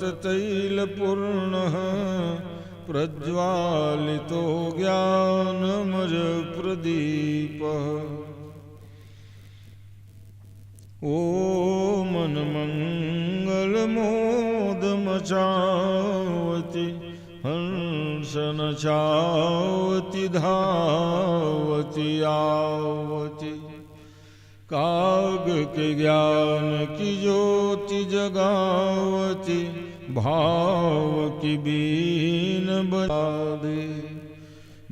तप्ततैलपूर्णः प्रज्वालितो ज्ञानमयप्रदीपः ओमन्मङ्गलमोदमचावति हंसनचावति धावति आवति काग के ज्ञान की ज्योति जगावती भाव की बीन बजा दे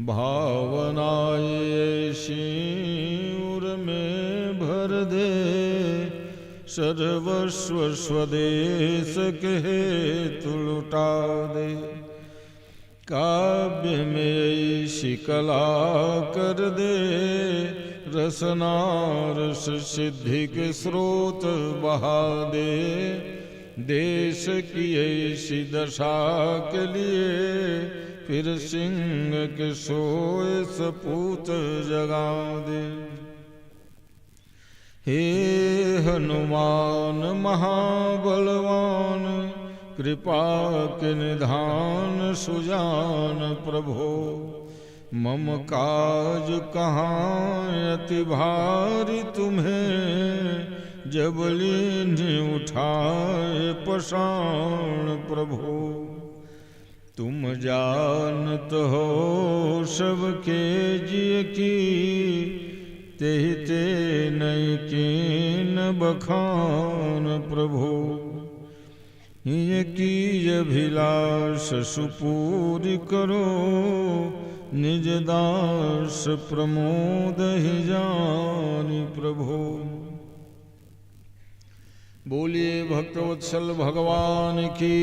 भावनाए ऐसी उर में भर दे सर्वस्व स्वदेश के हेतु लुटा दे काव्य में ऐसी कला कर दे रसना रस सिद्धि के स्रोत बहा दे देश की ऐसी दशा के लिए फिर सिंह के सोए सपूत जगा दे। हे हनुमान महाबलवान कृपा के निधान सुजान प्रभो मम काज कहाँ अति भारी तुम्हें जब लीन उठाए पशान प्रभु तुम जानत हो सबके जिय की तेहते नहीं कीन बखान प्रभु ये की अभिलाष सुपूरी करो निज दास प्रमोद ही जानी प्रभु। बोलिए भक्तवत्सल भगवान की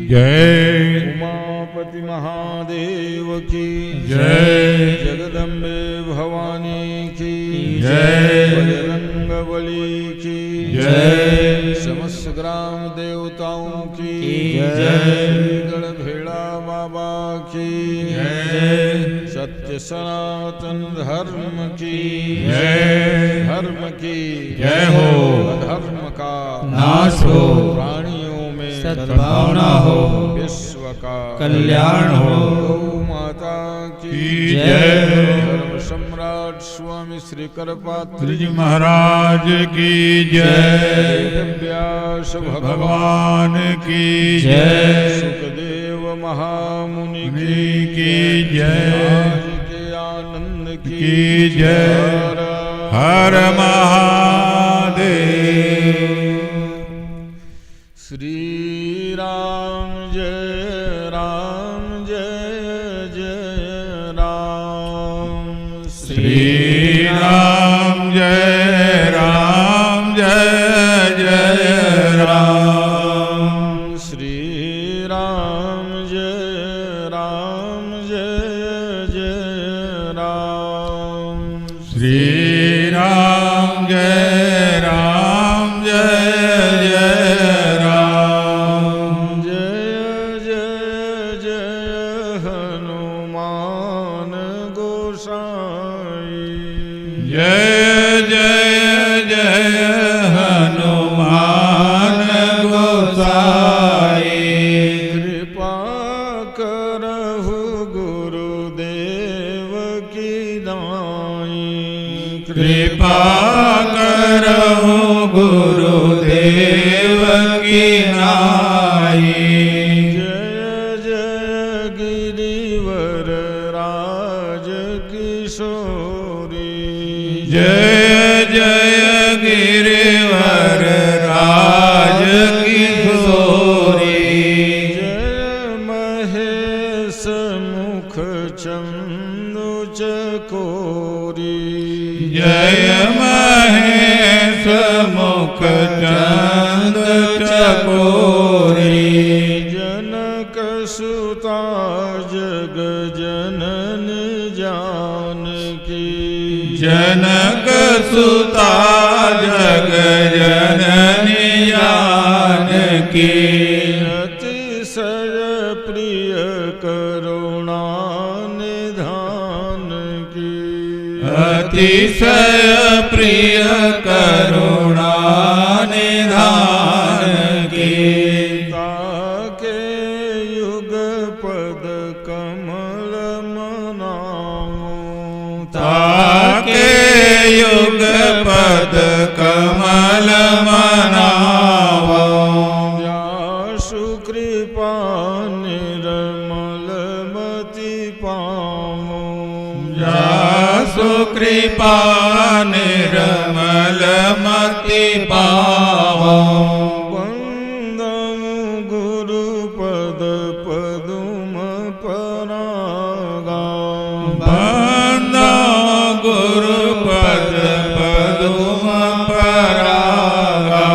जय। उमापति महादेव की जय। जगदम्बे भवानी की जय। बजरंगबली की जय। समस्त ग्राम देवताओं की जय। गणभेड़ा बाबा की जय। सत्य सनातन धर्म की जय। धर्म की जय हो। अधर्म का नाश हो। प्राणियों में सद्भावना हो। विश्व का कल्याण हो। गौ माता की जय। धर्म सम्राट स्वामी श्री करपात्री जी महाराज की जय। व्यास भगवान की जय। सुखदेव महामुनि की जय। आज के आनंद की जय। हर महादेव। श्री राम जय जय राम। श्री राम जय जय राम। श्री राम जय जय राम। श्री राम जय जय राम। जय जय हनुमान गोसाई। जय जय हनुमान गोसाई। कृपा करहु गुरुदेव की दाई। कृपा करहु गुरुदेव की नाई। जय जय गिरिवर राज किशोरी। जय जय गिरिवर राज किशोरी। जय महेश मुख चंदु चकोरी। जय महेश मुख चंद चकोरी। जनक सुता जग जनन जानकी। जनक सुता जग जननी जानकी। अतिशय प्रिय करुणा निधान की। अतिशय प्रिय करुणा निधान की। ताके युग पद कमल मनाऊं, ताके युग पद कमल मनावो, जासु कृपा निर्मल मति पाऊं, जासु कृपा निर्मल मति पावो, वंदनु गुरु पद पदुम परागा, बंदो गुरु पद पदुम परागा,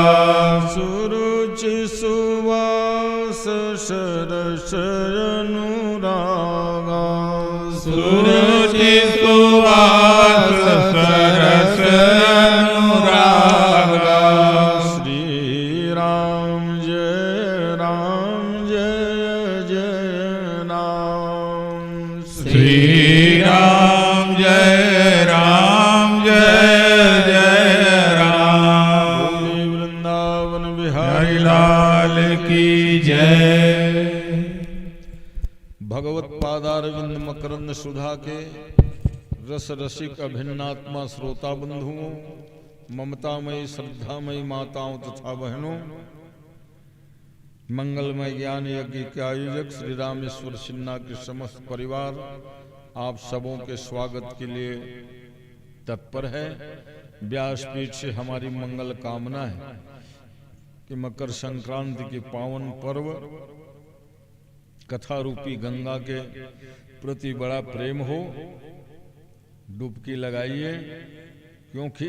सुरुचि सुवास सरस अनुरागा, सुरुचि सुवास सरस अनुरागा, श्री राम जय जय राम, श्री राम जय जय राम। बोले वृंदावन बिहारी हरि लाल की जय। भगवत पादारविंद मकरंद सुधा के रस रसिक अभिन्नात्मा श्रोता बंधुओं, ममतामयी श्रद्धामयी माताओं तथा बहनों, मंगलमय ज्ञान यज्ञ के आयोजक श्री रामेश्वर सिन्हा के समस्त परिवार आप सबों के स्वागत के लिए तत्पर है। व्यासपीठ से हमारी मंगल कामना है कि मकर संक्रांति के पावन पर्व कथा रूपी गंगा के प्रति बड़ा प्रेम हो। डुबकी लगाइए, क्योंकि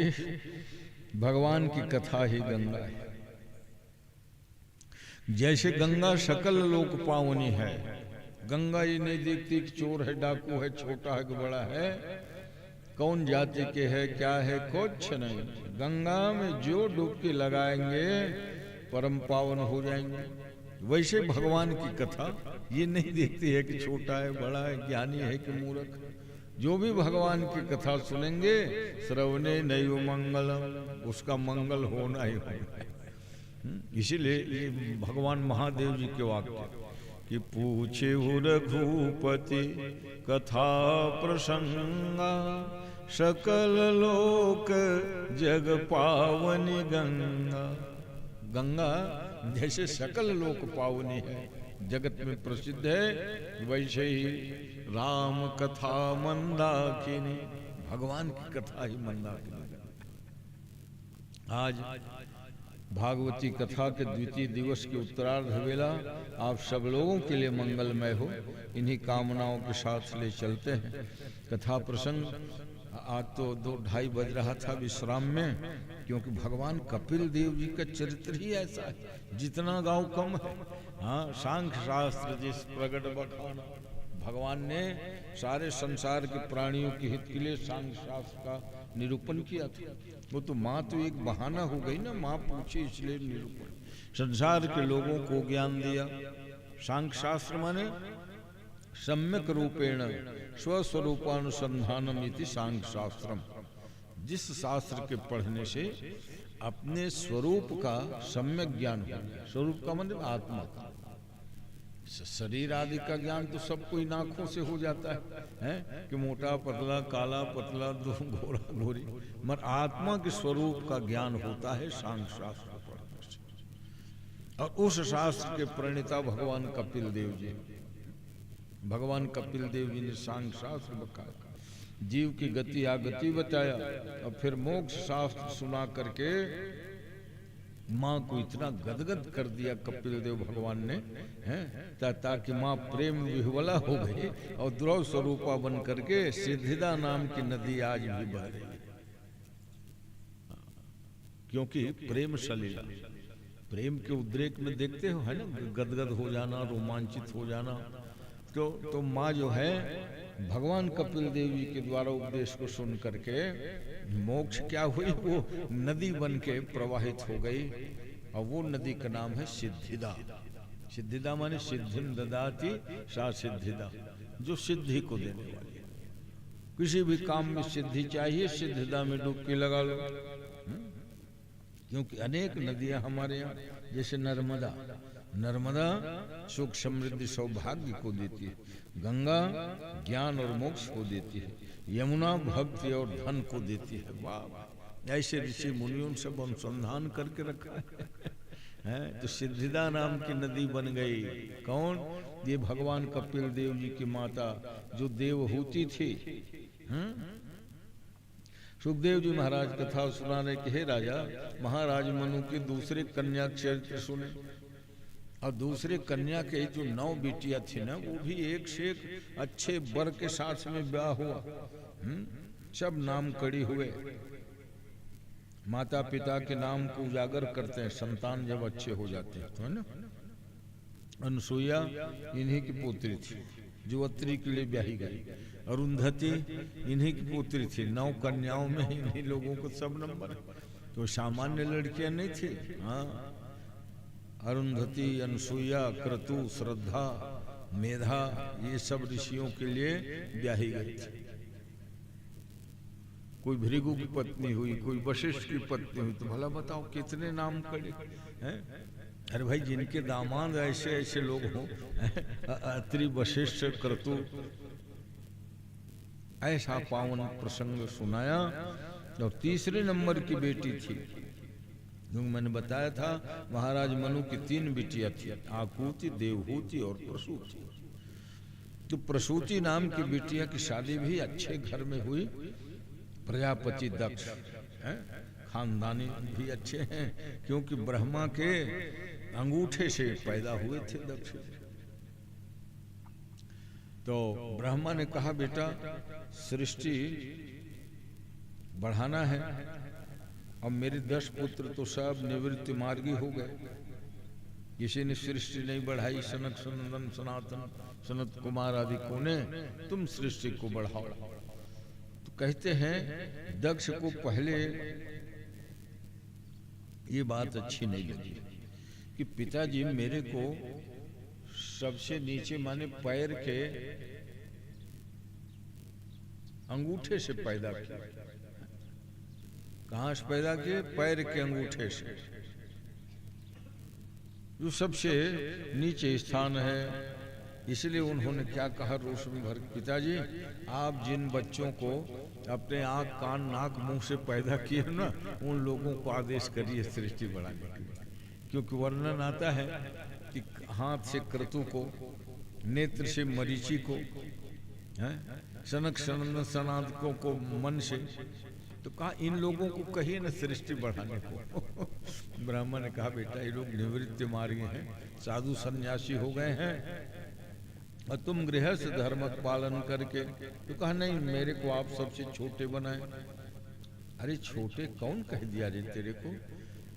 भगवान की कथा ही गंगा है। जैसे गंगा सकल लोक पावनी है, गंगा ये नहीं देखती कि चोर है, डाकू है, छोटा है कि बड़ा है, कौन जाति के है, क्या है, कुछ नहीं। गंगा में जो डुबकी लगाएंगे परम पावन हो जाएंगे। वैसे भगवान की कथा ये नहीं देखती है कि छोटा है, बड़ा है, ज्ञानी है कि मूर्ख। जो भी भगवान की कथा सुनेंगे, श्रवणे नैव मंगलम, उसका मंगल होना ही होना है। इसीलिए भगवान महादेव जी के वाक्य कि पूछे रघुपति कथा प्रसंगा, सकल लोक जग पावनी गंगा। गंगा जैसे सकल लोक पावनी है, जगत में प्रसिद्ध है, वैसे ही राम कथा मंदाकिनी, भगवान की कथा ही मंदाकिनी। आज भागवती कथा के द्वितीय दिवस के उत्तरार्ध वेला आप सब लोगों के लिए मंगलमय हो, इन्हीं कामनाओं के साथ ले चलते हैं। कथा प्रसंग आज तो 2-2:30 बज रहा था विश्राम में, क्योंकि भगवान कपिल देव जी का चरित्र ही ऐसा है, जितना गाँव कम है। हाँ, सांख्य शास्त्र जिस प्रगट बखाना, भगवान ने सारे संसार के प्राणियों के हित के लिए सांख्य शास्त्र का निरूपण किया था। वो तो माँ तो एक बहाना हो गई ना, माँ पूछी इसलिए निरूपण। संसार के लोगों को ज्ञान दिया। सांख्य शास्त्र माने सम्यक रूपेण स्वस्वरूपानुसंधानम इति सांख्य शास्त्रम। जिस शास्त्र के पढ़ने से अपने स्वरूप का सम्यक ज्ञान हो गया। स्वरूप का मतलब आत्मा का। शरीर आदि का ज्ञान तो सब कोई आंखों से हो जाता है कि मोटा पतला, काला पतला, घोड़ा घोड़ी, मगर आत्मा के स्वरूप का ज्ञान होता है सांख्य शास्त्र पढ़ने से। और उस शास्त्र के प्रणेता भगवान कपिल देव जी। भगवान कपिल देव जी ने सांख्य शास्त्र बताया, जीव की गति आगति बताया, और फिर मोक्ष शास्त्र सुना करके माँ को इतना गदगद कर दिया कपिल देव भगवान ने, ताकि माँ प्रेम विह्वला हो गई और द्रव स्वरूपा बन करके सिद्धिदा नाम की नदी आज भी बह रही है। क्योंकि प्रेम सलीला, प्रेम के उद्रेक में देखते हो, है ना, गदगद हो जाना, रोमांचित हो जाना। तो माँ जो है भगवान कपिल देव जी के द्वारा उपदेश को सुन करके मोक्ष क्या हुई, वो नदी बन के प्रवाहित हो गई, और वो नदी का नाम है सिद्धिदा। सिद्धिदा माने सिद्धिम ददाति सा सिद्धिदा, जो सिद्धि को देने वाली है। किसी भी काम में सिद्धि चाहिए, सिद्धिदा में डुबकी लगा लो। क्योंकि अनेक नदियां हमारे यहाँ, जैसे नर्मदा, नर्मदा सुख समृद्धि सौभाग्य को देती है, गंगा ज्ञान और मोक्ष को देती है, यमुना भक्ति और धन को देती है। वाह, ऐसे ऋषि मुनियों सब अनुसंधान करके रखा है। तो सिद्धिदा नाम की नदी बन गई। कौन? ये भगवान कपिल देव जी की माता जो देवहूति थी। सुखदेव जी महाराज कथा सुना रहे कि हे राजा, महाराज मनु के दूसरे कन्या चरित्र सुने, और दूसरे कन्या के जो 9 बेटियां थी ना, वो भी एक से एक अच्छे वर के साथ में ब्याह हुआ। सब नाम कड़ी हुए, माता पिता के नाम को उजागर करते हैं संतान जब अच्छे हो जाते हैं, तो है ना। अनसुईया इन्हीं की पुत्री थी जो अत्रि के लिए ब्याही गई। अरुंधति इन्हीं की पुत्री थी। 9 कन्याओं में इन्हीं लोगों को सब नंबर, तो सामान्य लड़कियां नहीं थी। हाँ, अरुंधति, अनसुईया, क्रतु, श्रद्धा, मेधा, ये सब ऋषियों के लिए ब्याही गई थी। कोई भृगु की पत्नी हुई, कोई वशिष्ठ की पत्नी हुई, तो भला बताओ कितने नाम कड़े हैं। अरे भाई, जिनके दामाद ऐसे ऐसे लोग हों, अत्रि, वशिष्ठ, क्रतु, ऐसा पावन प्रसंग सुनाया। और तीसरे नंबर की बेटी थी, जो मैंने बताया था, महाराज मनु की 3 बेटियां थी, आकुति, देवहूति और प्रसूति। तो प्रसूति नाम की बेटिया की शादी भी अच्छे घर में हुई। प्रजापति दक्ष है, खानदानी भी अच्छे हैं, क्योंकि ब्रह्मा के अंगूठे से पैदा हुए थे दक्ष। तो ब्रह्मा ने कहा, बेटा सृष्टि बढ़ाना है, अब मेरे 10 पुत्र तो सब निवृत्ति मार्गी हो गए, किसी ने सृष्टि नहीं बढ़ाई। सनक, सनंदन, सनातन, सनत कुमार आदि को ने, तुम सृष्टि को बढ़ाओ। तो कहते हैं दक्ष को पहले ये बात अच्छी नहीं लगी कि पिताजी मेरे को सबसे नीचे माने पैर के अंगूठे से पैदा किया। कहां से पैदा किए? पैर के अंगूठे से, जो सबसे नीचे स्थान है। इसलिए उन्होंने क्या कहा रोष में भर, पिताजी आप जिन बच्चों को अपने आँख, कान, नाक, मुंह से पैदा किए ना, उन लोगों को आदेश करिए सृष्टि बढ़ाने के लिए। क्योंकि वर्णन आता है कि हाथ से क्रतु को, नेत्र से मरीचि को, सनक, सनंदन, सनातकों को मन से, तो कहा इन लोगों को कहिए ना सृष्टि बढ़ाने को। ब्राह्मण ने कहा, बेटा ये लोग निवृत्ति मार्गी हैं, साधु सन्यासी हो गए हैं, और तुम गृहस्थ धर्म पालन करके। तो कहा नहीं, मेरे को आप सबसे छोटे बनाए। अरे छोटे कौन कह दिया रे तेरे को?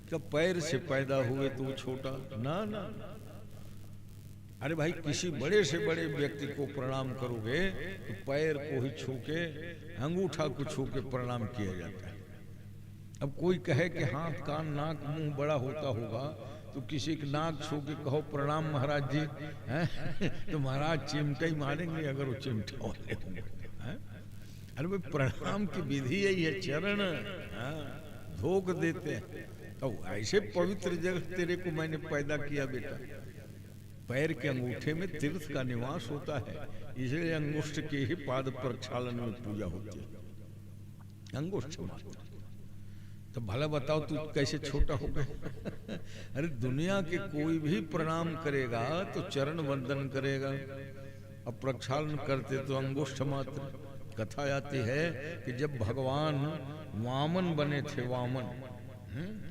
क्या पैर से पैदा हुए तो छोटा? ना ना, अरे भाई किसी बड़े से बड़े व्यक्ति को प्रणाम करोगे तो पैर को ही छू के, अंगूठा को छू के प्रणाम किया जाता है। अब कोई कहे कि हाथ, कान, नाक, मुंह बड़ा होता होगा, तो किसी के नाक छू के कहो प्रणाम महाराज जी, तो महाराज चिमटा ही मारेंगे अगर वो चिमटा वाले होंगे। अरे भाई प्रणाम की विधि यही है, चरण धोक देते हैं। तो ऐसे पवित्र जगह तेरे को मैंने पैदा किया बेटा। पैर के अंगूठे में तीर्थ का निवास होता है, इसलिए अंगुष्ठ के ही पाद प्रक्षालन में पूजा होती है, अंगुष्ठ मात्र। तो भला बताओ तू कैसे छोटा हो गया? अरे दुनिया के कोई भी प्रणाम करेगा तो चरण वंदन करेगा, अब प्रक्षालन करते तो अंगुष्ठ मात्र। कथा आती है कि जब भगवान वामन बने थे, वामन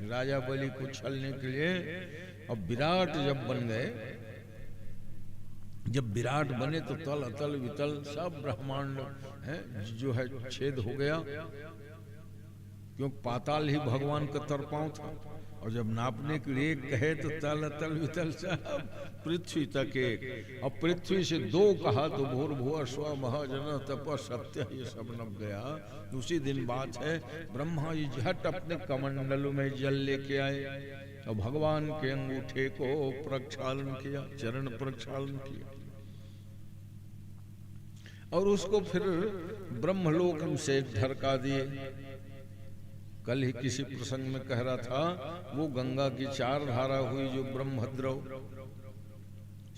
राजा बलि को छलने के लिए, अब विराट जब बन गए, जब विराट बने तो तल अतल वितल सब ब्रह्मांड है जो है छेद हो गया, क्योंकि पाताल ही भगवान का तरपांव था। और जब नापने के लिए कहे तो तल अतल वितल सब पृथ्वी तक एक, और पृथ्वी से 2 कहा तो भूर भुआ स्व महाजन तप सत्य, ये सब नप गया। उसी दिन बात है, ब्रह्मा जी झट अपने कमंडल में जल लेके आए और भगवान के अंगूठे को प्रक्षालन किया, चरण प्रक्षालन किया, और उसको फिर ब्रह्मलोक से ढरका दिए। कल ही किसी प्रसंग में कह रहा था, वो गंगा की 4 धारा हुई जो ब्रह्मद्रव,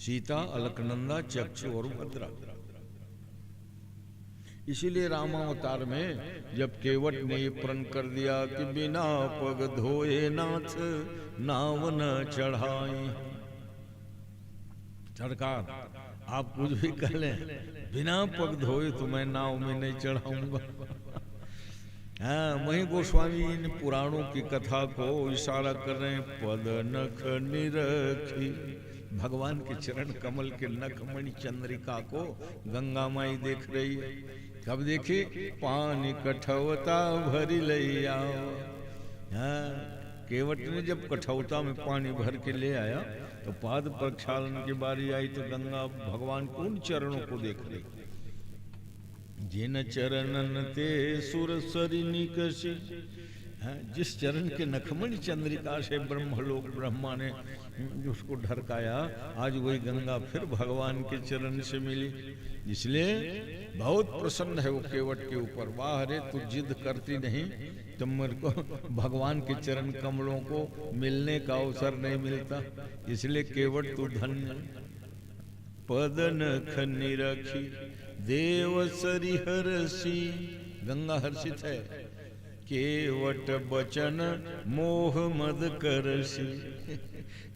सीता, अलकनंदा, चक्षु और भद्रा। इसीलिए रामावतार में जब केवट ने ये प्रण कर दिया कि बिना पग धोए नाथ नाव न चढ़ाई। सरकार आप कुछ भी कह लें, बिना पग धोए तो मैं नाव में नहीं चढ़ाऊंगा। हाँ, वहीं गोस्वामी इन पुराणों की कथा को इशारा कर रहे हैं। पद नख निरखी, भगवान के चरण कमल के नख मणि चंद्रिका को गंगा माई देख रही है। कब देखी? पानी कठौता भरी लैया। हाँ, केवट ने जब कठौता में पानी भर के ले आया तो पाद प्रक्षालन की बारी आई तो गंगा भगवान के उन चरणों को देख रही। जिन चरणन ते सुर सरी निकसी, जिस चरण के नखमणि चंद्रिका से ब्रह्मलोक ब्रह्मा ने उसको ढरकाया, आज वही गंगा फिर भगवान के चरण से मिली। इसलिए बहुत प्रसन्न है वो केवट के ऊपर। वाह रे, तू जिद करती नहीं तो मेरे को भगवान के चरण कमलों को मिलने का अवसर नहीं मिलता, इसलिए केवट तू धन्य। पद नख निरखी देव सरी हरसी, गंगा हर्षित है। केवट बचन मोह मद करसी,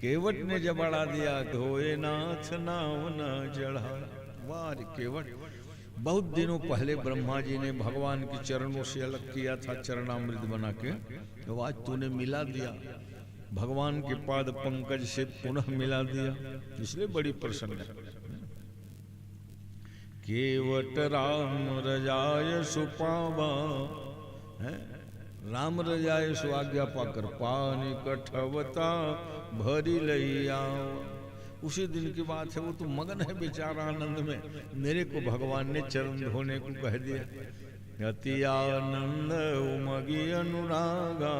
केवट ने जब अड़ा दिया धोए नाथ नाव न चढ़ा। वाह केवट, बहुत दिनों पहले ब्रह्मा जी ने भगवान के चरणों से अलग किया था चरणामृत बना के, तो आज तूने मिला दिया, भगवान के पाद पंकज से पुनः मिला दिया, इसलिए बड़ी प्रसन्न है। केवट राम रजाय सुपावा, राम रजाय सु आज्ञा पाकर पानी कठवता भरी लैया। उसी दिन की बात है, वो तो मगन है बेचारा आनंद में, मेरे को भगवान ने चरण धोने को कह दिया। अति आनंद उमगी अनुरागा